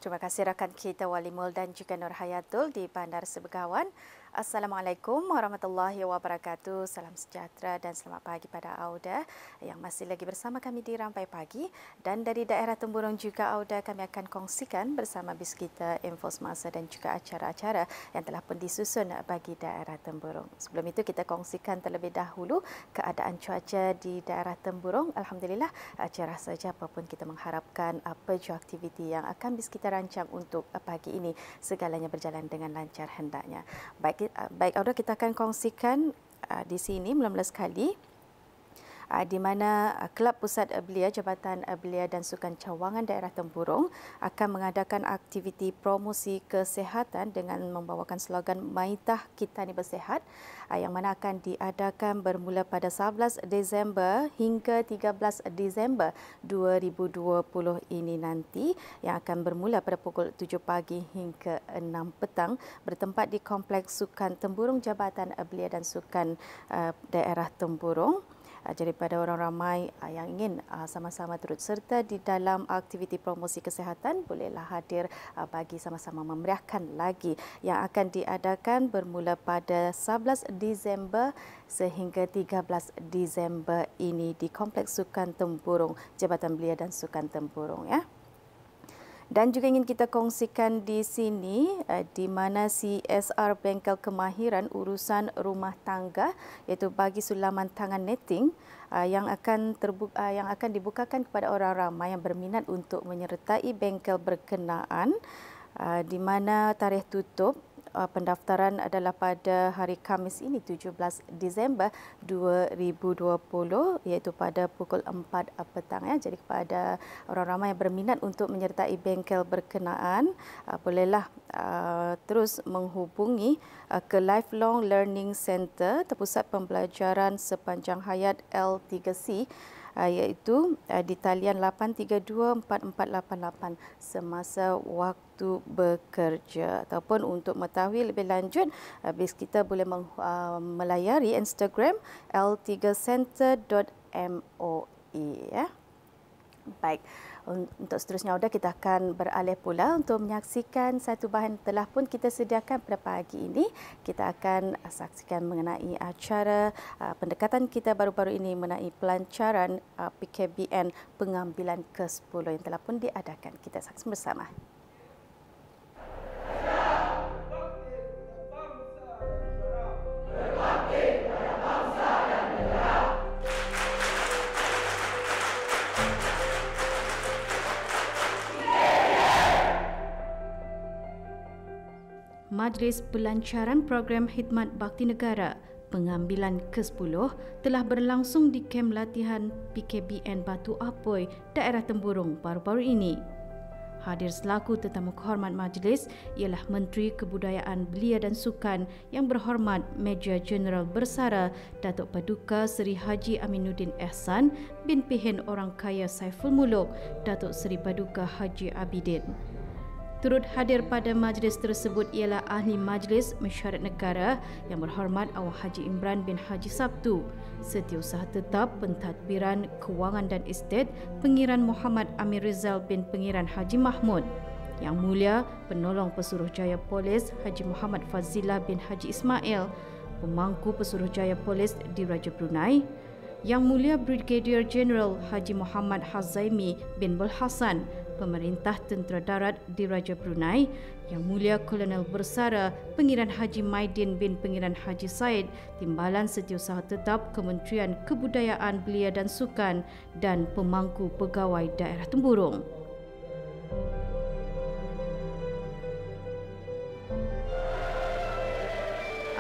Terima kasih rakan kita Walimul dan juga Nur Hayatul di Bandar Sebegawan. Assalamualaikum warahmatullahi wabarakatuh. Salam sejahtera dan selamat pagi pada Auda yang masih lagi bersama kami di Rampai Pagi. Dan dari daerah Temburong juga Auda kami akan kongsikan bersama bis kita info semasa dan juga acara-acara yang telah pun disusun bagi daerah Temburong. Sebelum itu kita kongsikan terlebih dahulu keadaan cuaca di daerah Temburong. Alhamdulillah cerah saja apapun kita mengharapkan apa jua aktiviti yang akan bis kita rancang untuk pagi ini segalanya berjalan dengan lancar hendaknya. Baik, Auda, kita akan kongsikan di sini mula-mula sekali di mana Kelab Pusat Belia Jabatan Belia dan Sukan Cawangan Daerah Temburong akan mengadakan aktiviti promosi kesihatan dengan membawakan slogan Maitah Kita Ni Bersihat yang mana akan diadakan bermula pada 11 Disember hingga 13 Disember 2020 ini nanti, yang akan bermula pada pukul 7 pagi hingga 6 petang bertempat di Kompleks Sukan Temburong Jabatan Belia dan Sukan Daerah Temburong. Jadi pada orang ramai yang ingin sama-sama turut serta di dalam aktiviti promosi kesihatan, bolehlah hadir bagi sama-sama memeriahkan lagi yang akan diadakan bermula pada 11 Disember sehingga 13 Disember ini di Kompleks Sukan Temburong Jabatan Belia dan Sukan Temburong, ya. Dan juga ingin kita kongsikan di sini di mana CSR Bengkel Kemahiran Urusan Rumah Tangga iaitu bagi sulaman tangan netting yang akan dibukakan kepada orang ramai yang berminat untuk menyertai bengkel berkenaan, di mana tarikh tutup pendaftaran adalah pada hari Khamis ini 17 Disember 2020 iaitu pada pukul 4 petang, ya. Jadi kepada orang ramai yang berminat untuk menyertai bengkel berkenaan bolehlah terus menghubungi ke Lifelong Learning Center Terpusat Pembelajaran Sepanjang Hayat L3C iaitu di talian 8324488 semasa waktu bekerja. Ataupun untuk mengetahui lebih lanjut, bis kita boleh melayari Instagram l3center.moe, ya. Baik, untuk seterusnya Auda, kita akan beralih pula untuk menyaksikan satu bahan telah pun kita sediakan pada pagi ini. Kita akan saksikan mengenai acara pendekatan kita baru-baru ini mengenai pelancaran PKBN pengambilan ke-10 yang telah pun diadakan. Kita saksikan bersama. Majlis Pelancaran Program Khidmat Bakti Negara pengambilan ke-10 telah berlangsung di kem latihan PKBN Batu Apoi, daerah Temburong baru-baru ini. Hadir selaku tetamu kehormat majlis ialah Menteri Kebudayaan Belia dan Sukan Yang Berhormat Major Jeneral Bersara Datuk Paduka Seri Haji Aminuddin Ehsan bin Pihin Orang Kaya Saiful Muluk Datuk Seri Paduka Haji Abidin. Turut hadir pada majlis tersebut ialah Ahli Majlis Mesyuarat Negara Yang Berhormat Awak Haji Imran bin Haji Sabtu, Setiausaha Tetap Pentadbiran Kewangan dan Estet Pengiran Muhammad Amir Rizal bin Pengiran Haji Mahmud, Yang Mulia Penolong Pesuruhjaya Polis Haji Muhammad Fazilah bin Haji Ismail, Pemangku Pesuruhjaya Polis Diraja Brunei, Yang Mulia Brigadier General Haji Muhammad Hazaimi bin Bul Hasan, Pemerintah Tentera Darat Diraja Brunei, Yang Mulia Kolonel Bersara Pengiran Haji Maidin bin Pengiran Haji Said, Timbalan Setiausaha Tetap Kementerian Kebudayaan Belia dan Sukan dan Pemangku Pegawai Daerah Temburong.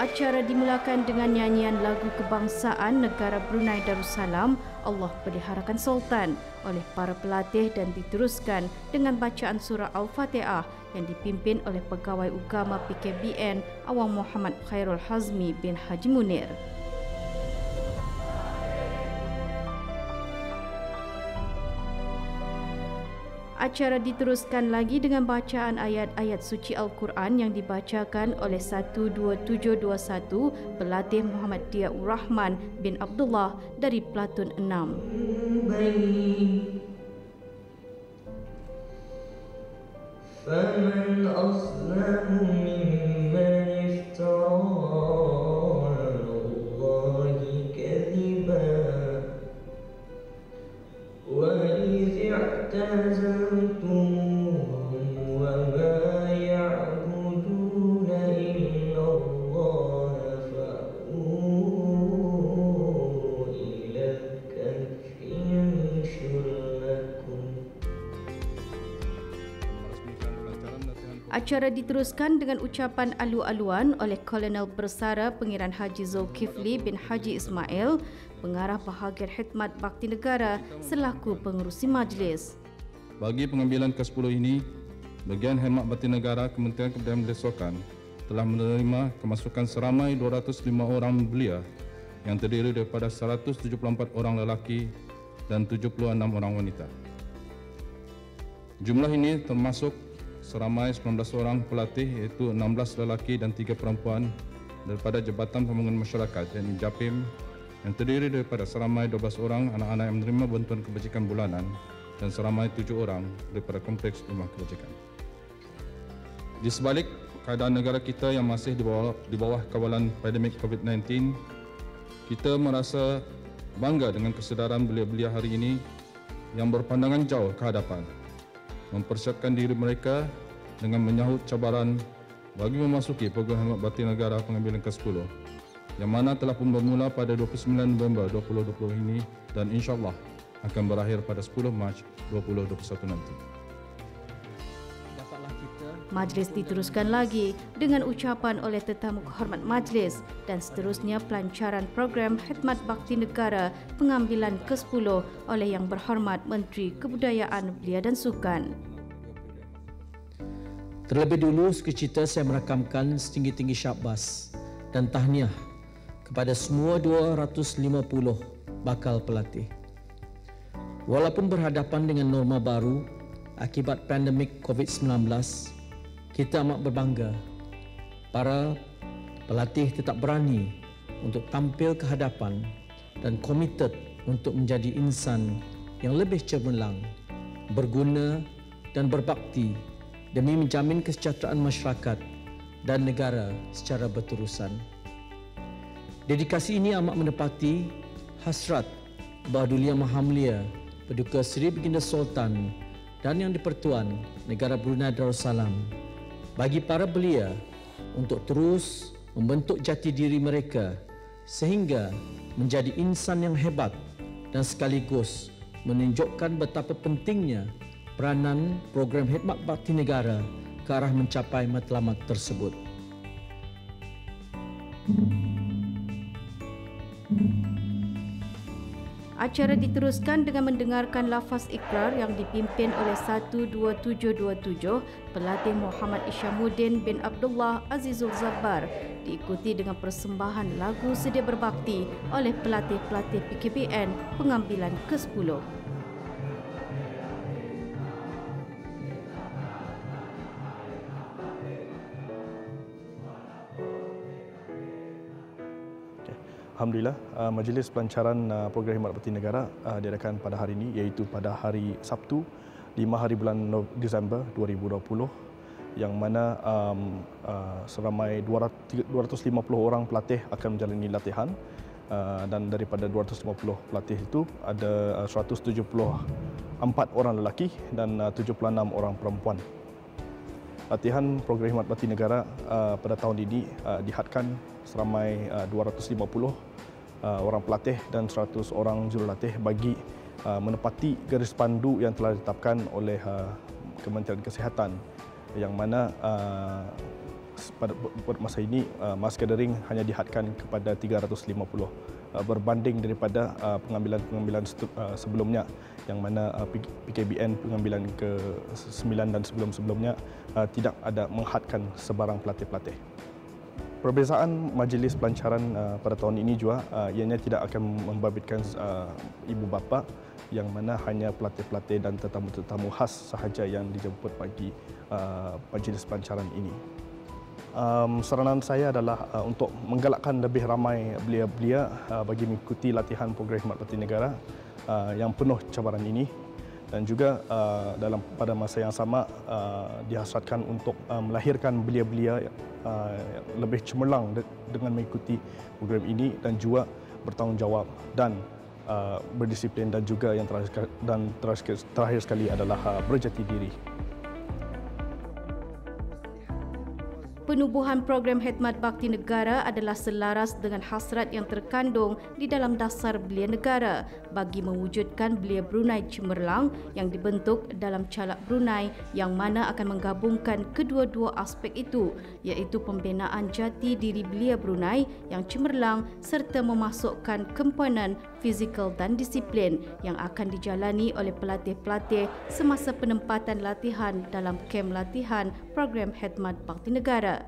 Acara dimulakan dengan nyanyian lagu kebangsaan negara Brunei Darussalam, Allah Peliharakan Sultan, oleh para pelatih dan diteruskan dengan bacaan surah Al-Fatihah yang dipimpin oleh Pegawai Ugama PKBN Awang Muhammad Khairul Hazmi bin Haji Munir. Acara diteruskan lagi dengan bacaan ayat-ayat suci Al-Quran yang dibacakan oleh 12721 pelatih Muhammad Diaur Rahman bin Abdullah dari Platun 6. فمن أظلم ممن افترى على الله كذبا وإذ اعتزلتموهم وما يعبدون إلا الله فأووا إلى الكهف ينشر لكم. Acara diteruskan dengan ucapan alu-aluan oleh Kolonel Bersara Pengiran Haji Zulkifli bin Haji Ismail, pengarah bahagian khidmat bakti negara selaku pengerusi majlis. Bagi pengambilan ke-10 ini, Bahagian Khidmat Bakti Negara Kementerian Kebudayaan Bedesokan telah menerima kemasukan seramai 205 orang belia yang terdiri daripada 174 orang lelaki dan 76 orang wanita. Jumlah ini termasuk seramai 19 orang pelatih iaitu 16 lelaki dan 3 perempuan daripada Jabatan Pembangunan Masyarakat yakni JAPIM yang terdiri daripada seramai 12 orang anak-anak yang menerima bantuan kebajikan bulanan dan seramai 7 orang daripada kompleks rumah kebajikan. Di sebalik keadaan negara kita yang masih di bawah kawalan pandemik COVID-19, kita merasa bangga dengan kesedaran belia-belia hari ini yang berpandangan jauh ke hadapan, mempersiapkan diri mereka dengan menyahut cabaran bagi memasuki program khidmat bakti negara pengambilan ke-10 yang mana telah pun bermula pada 29 November 2020 ini dan insyaAllah akan berakhir pada 10 Mac 2021 nanti. Majlis diteruskan lagi dengan ucapan oleh tetamu kehormat majlis dan seterusnya pelancaran program khidmat bakti negara pengambilan ke-10 oleh Yang Berhormat Menteri Kebudayaan Belia dan Sukan. Terlebih dulu sekecita saya merakamkan setinggi-tinggi syabas dan tahniah kepada semua 250 bakal pelatih. Walaupun berhadapan dengan norma baru akibat pandemik COVID-19, kita amat berbangga para pelatih tetap berani untuk tampil ke hadapan dan komited untuk menjadi insan yang lebih cemerlang, berguna dan berbakti demi menjamin kesejahteraan masyarakat dan negara secara berterusan. Dedikasi ini amat menepati hasrat Bahadur Yang Maha Mulia Paduka Seri Baginda Sultan dan Yang di-Pertuan Negara Brunei Darussalam bagi para belia untuk terus membentuk jati diri mereka sehingga menjadi insan yang hebat dan sekaligus menunjukkan betapa pentingnya peranan program khidmat bakti negara ke arah mencapai matlamat tersebut. Acara diteruskan dengan mendengarkan lafaz ikrar yang dipimpin oleh 12727 pelatih Muhammad Isyamuddin bin Abdullah Azizul Zabbar, diikuti dengan persembahan lagu Sedia Berbakti oleh pelatih-pelatih PKBN pengambilan ke-10. Alhamdulillah, majlis pelancaran program khidmat bakti negara diadakan pada hari ini iaitu pada hari Sabtu 5 hari bulan Disember 2020 yang mana seramai 250 orang pelatih akan menjalani latihan dan daripada 250 pelatih itu ada 174 orang lelaki dan 76 orang perempuan. Latihan program khidmat bakti negara pada tahun ini dihadkan seramai 250 orang pelatih dan 100 orang jurulatih bagi menepati garis pandu yang telah ditetapkan oleh Kementerian Kesihatan yang mana pada masa ini mass gathering hanya dihadkan kepada 350 berbanding daripada pengambilan sebelumnya yang mana PKBN pengambilan ke-9 dan sebelum-sebelumnya tidak ada menghadkan sebarang pelatih-pelatih. Perbezaan majlis pelancaran pada tahun ini juga ianya tidak akan membabitkan ibu bapa yang mana hanya pelatih-pelatih dan tetamu-tetamu khas sahaja yang dijemput bagi majlis pelancaran ini. Saranan saya adalah untuk menggalakkan lebih ramai belia-belia bagi mengikuti latihan program khidmat bakti negara yang penuh cabaran ini dan juga pada masa yang sama dihasratkan untuk melahirkan belia-belia lebih cemerlang dengan mengikuti program ini dan juga bertanggungjawab dan berdisiplin, dan juga yang terakhir sekali adalah berjati diri. Penubuhan program khidmat bakti negara adalah selaras dengan hasrat yang terkandung di dalam dasar Belia Negara bagi mewujudkan Belia Brunei Cemerlang yang dibentuk dalam Calak Brunei, yang mana akan menggabungkan kedua-dua aspek itu, iaitu pembinaan jati diri Belia Brunei yang cemerlang serta memasukkan komponen fizikal dan disiplin yang akan dijalani oleh pelatih-pelatih semasa penempatan latihan dalam kem latihan program khidmat bakti negara.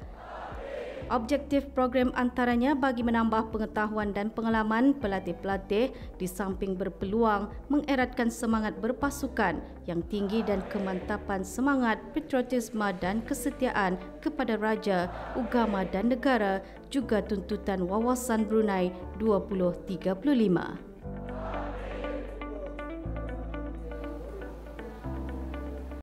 Objektif program antaranya bagi menambah pengetahuan dan pengalaman pelatih-pelatih di samping berpeluang mengeratkan semangat berpasukan yang tinggi dan kemantapan semangat patriotisme dan kesetiaan kepada raja, agama dan negara, juga tuntutan wawasan Brunei 2035.